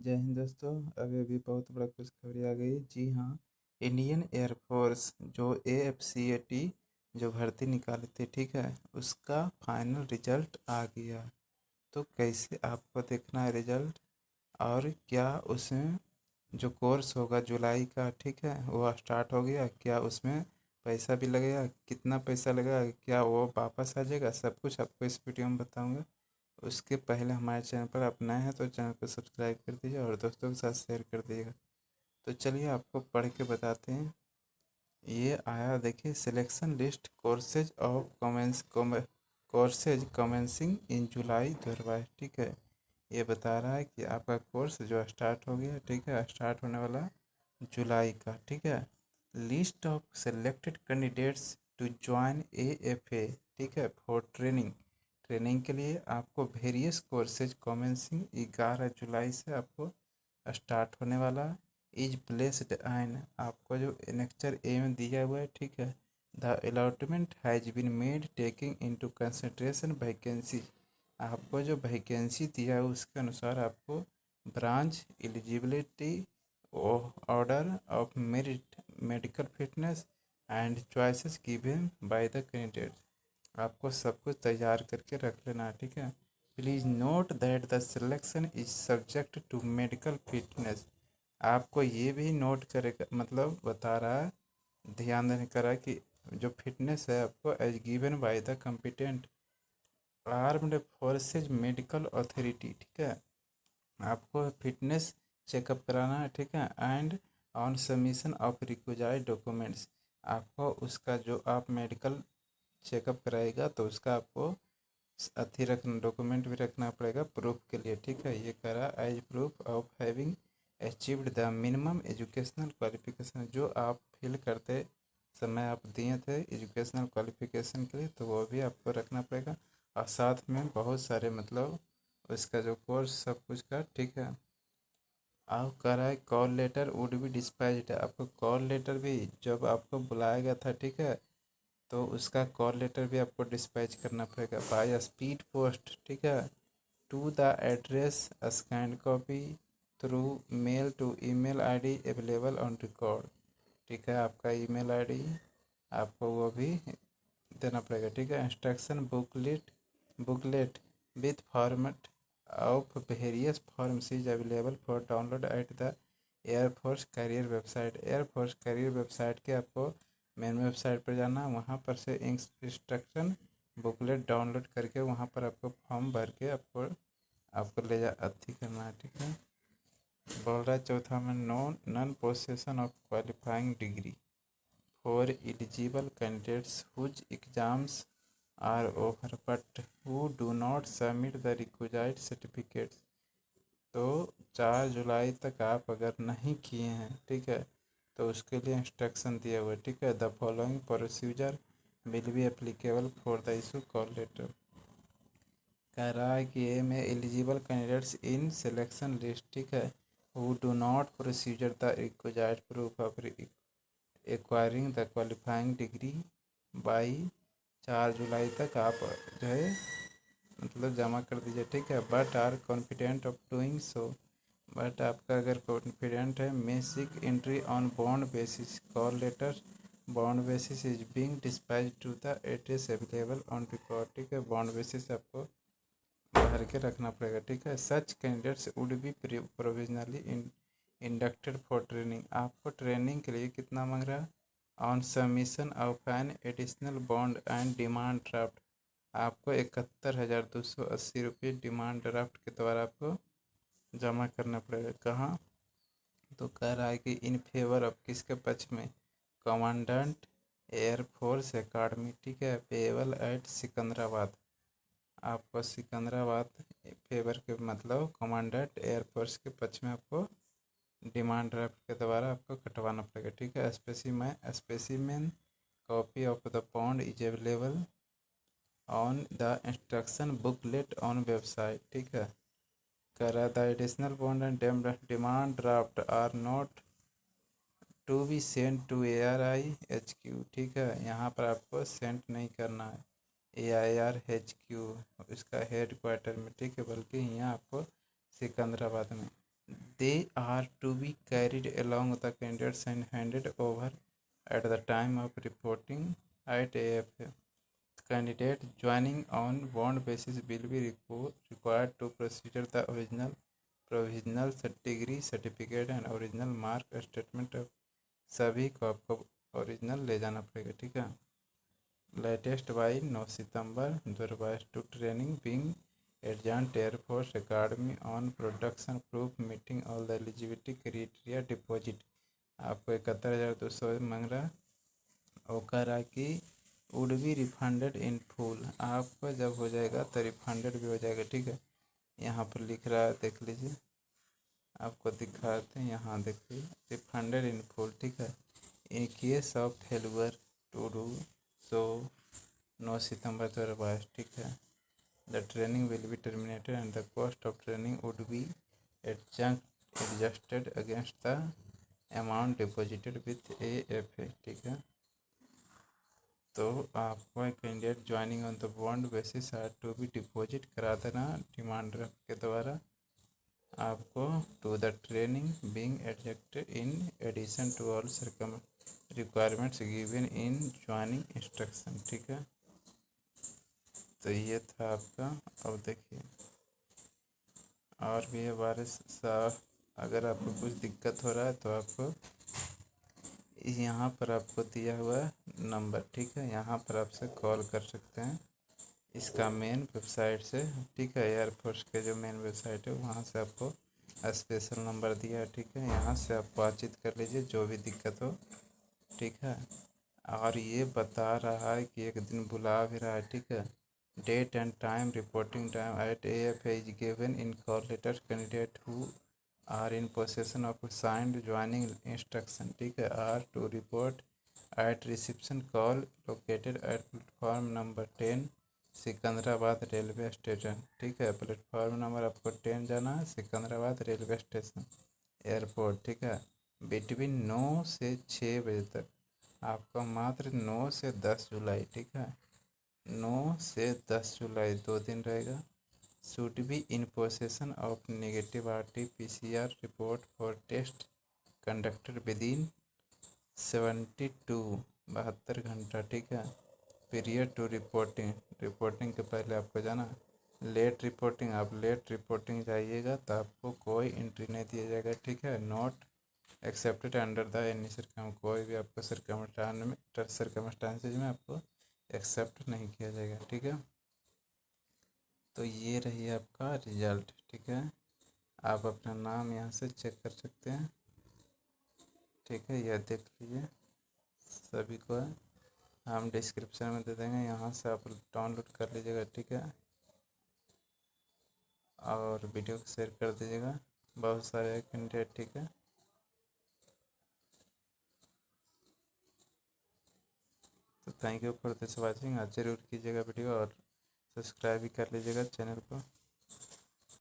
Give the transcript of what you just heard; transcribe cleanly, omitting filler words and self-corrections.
जय हिंद दोस्तों। अभी अभी बहुत बड़ा खुशखबरी आ गई। जी हाँ, इंडियन एयरफोर्स जो AFCAT जो भर्ती निकाली थी, ठीक है, उसका फाइनल रिजल्ट आ गया। तो कैसे आपको देखना है रिजल्ट, और क्या उसमें जो कोर्स होगा जुलाई का, ठीक है, वो स्टार्ट हो गया, क्या उसमें पैसा भी लगेगा, कितना पैसा लगेगा, क्या वो वापस आ जाएगा, सब कुछ आपको इस वीडियो में बताऊंगा। उसके पहले हमारे चैनल पर आप नए हैं तो चैनल को सब्सक्राइब कर दीजिए और दोस्तों के साथ शेयर कर दीजिएगा। तो चलिए आपको पढ़ के बताते हैं। ये आया, देखिए, selection list courses of courses commencing in July 2022, ठीक है। ये बता रहा है कि आपका कोर्स जो स्टार्ट हो गया, ठीक है, स्टार्ट होने वाला जुलाई का, ठीक है। List of selected candidates to join AFA, ठीक है, फॉर ट्रेनिंग के लिए आपको वेरियस कोर्सेज कमेंसिंग 11 जुलाई से आपको स्टार्ट होने वाला। इज प्लेस्ड एंड आपको जो एनेक्चर ए में दिया हुआ है, ठीक है, the allotment has been made taking into consideration vacancy. आपको जो वैकेंसी दिया है उसके अनुसार आपको branch eligibility, order of merit, medical fitness and choices given by the candidate. आपको सब कुछ तैयार करके रख लेना है, ठीक है। Please note that the selection is subject to medical fitness. आपको ये भी नोट करेगा, मतलब बता रहा है, ध्यान देने का रहा कि जो फिटनेस है आपको as given by the competent armed forces medical authority, ठीक है। आपको फिटनेस चेकअप कराना है, ठीक है, and on submission of requisite documents. आपको उसका जो आप मेडिकल चेकअप कराएगा तो उसका आपको अथी रखना, डॉक्यूमेंट भी रखना पड़ेगा प्रूफ के लिए, ठीक है। ये करा age proof of having achieved the minimum educational qualification, जो आप फिल करते समय आप दिए थे एजुकेशनल क्वालिफिकेशन के लिए, तो वो भी आपको रखना पड़ेगा। और साथ में बहुत सारे, मतलब उसका जो कोर्स सब कुछ का, ठीक है। आप कह रहा है call letter would be dispatched, आपको कॉल लेटर भी जब आपको बुलाया गया था, ठीक है, तो उसका कॉल लेटर भी आपको डिस्पैच करना पड़ेगा बाय स्पीड पोस्ट, ठीक है, to the address scanned copy through mail to email ID available on record, ठीक है। आपका ईमेल आईडी आपको वो भी देना पड़ेगा, ठीक है। Instruction booklet with format of various forms is available for download at the air force career website. Air force career website के आपको मेन वेबसाइट पर जाना, वहाँ पर से इंस्ट्रक्शन बुकलेट डाउनलोड करके वहाँ पर आपको फॉर्म भर के आपको ले जा अथी करना है, ठीक है। बोल रहा है चौथा में non possession of qualifying degree for eligible candidates whose exams are over but who do not submit the requisite certificates. तो 4 जुलाई तक आप अगर नहीं किए हैं, ठीक है, तो उसके लिए इंस्ट्रक्शन दिया हुआ है, ठीक है। The following procedure will be applicable for the issue call letter. कह रहा है कि ए में eligible candidates in selection list, ठीक है, who do not procedure the requisite proof of acquiring the qualifying degree by 4 जुलाई तक आप जो है मतलब जमा कर दीजिए, ठीक है। But are confident of doing so, but आपका अगर कॉन्फिडेंट है, may seek entry on bond basis. Call letter bond basis is being dispatch to the address available on record, ठीक है। बॉन्ड बेसिस आपको भर के रखना पड़ेगा, ठीक है। Such candidates would be provisionally inducted for training. आपको ट्रेनिंग के लिए कितना मांग रहा है, on submission of an additional bond and demand draft. आपको 71,280 रुपये डिमांड ड्राफ्ट के द्वारा आपको जमा करना पड़ेगा। कहाँ, तो कह रहा है कि इन फेवर ऑफ किसके पक्ष में, कमांडेंट एयरफोर्स अकाडमी, ठीक है, पेबल एट सिकंदराबाद। आपको सिकंदराबाद फेवर के मतलब कमांडेंट एयरफोर्स के पक्ष में आपको डिमांड ड्राफ्ट के द्वारा आपको कटवाना पड़ेगा, ठीक है। Specimen copy of the bond is available on the instruction booklet on website, ठीक है। करा the additional bond and demand draft are not to be send to ARIHQ, ठीक है। यहाँ पर आपको सेंड नहीं करना है AIRHQ इसका हेड क्वार्टर में, ठीक है, बल्कि यहाँ आपको सिकंदराबाद में। they are to be carried along with the candidates and handed over at the time of reporting at AFA. Candidate joining on bond basis will be required to proceed the original provisional degree certificate and original mark statement सभी को आपको original ले जाना पड़ेगा, ठीक है। Latest by 9 September 2022 to training being adjoint air force academy on production proof meeting all the eligibility criteria deposit आपको 71,200 मांग रहा ओकर की would be refunded in full आपका जब हो जाएगा तो रिफंडेड भी हो जाएगा, ठीक है। यहाँ पर लिख रहा है, देख लीजिए, आपको दिखाते हैं, यहाँ देखिए रिफंडेड इन फुल, ठीक है। In case of failure to do so 9 September 2022, ठीक है। The training will be terminated and the cost of training would be adjusted against the amount deposited with AFA, ठीक है। तो आपको candidate joining on the bond basis are to be deposit करा देना demand draft के द्वारा आपको to the training being adjusted in addition to all requirements given in joining instruction, ठीक है। तो ये था आपका। अब देखिए और भी है बारे साफ, अगर आपको कुछ दिक्कत हो रहा है तो आपको यहाँ पर आपको दिया हुआ नंबर, ठीक है, यहाँ पर आपसे कॉल कर सकते हैं इसका मेन वेबसाइट से, ठीक है। एयरफोर्स के जो मेन वेबसाइट है वहाँ से आपको स्पेशल नंबर दिया है, ठीक है। यहाँ से आप बातचीत कर लीजिए जो भी दिक्कत हो, ठीक है। और ये बता रहा है कि एक दिन बुला भी रहा है, ठीक है। Date and time reporting time at AFA is given in call letter candidate who are in possession of signed joining instruction, ठीक है, are to report at reception call located at platform number 10 Secunderabad railway station, ठीक है। Platform number आपको 10 जाना है, Secunderabad railway station airport, ठीक है। Between 9 से 6 बजे तक आपका मात्र 9 से 10 जुलाई, ठीक है, 9 से 10 जुलाई 2 दिन रहेगा। should be in possession of negative RT-PCR report for test conducted within 72 घंटा, ठीक है। पीरियड टू रिपोर्टिंग के पहले आपको जाना। लेट रिपोर्टिंग, आप लेट रिपोर्टिंग जाइएगा तो आपको कोई एंट्री नहीं दिया जाएगा, ठीक है। Not accepted under the any circum, कोई भी आपको सर्कमस्टांसेज में आपको एक्सेप्ट नहीं किया जाएगा, ठीक है। तो ये रही आपका रिजल्ट, ठीक है। आप अपना नाम यहाँ से चेक कर सकते हैं, ठीक है। यह देख लीजिए सभी को है, हम डिस्क्रिप्शन में दे देंगे, यहाँ से आप डाउनलोड कर लीजिएगा, ठीक है। और वीडियो को शेयर कर दीजिएगा, बहुत सारे कैंडिडेट, ठीक है। तो thank you for this watching, जरूर कीजिएगा वीडियो और सब्सक्राइब भी कर लीजिएगा चैनल को।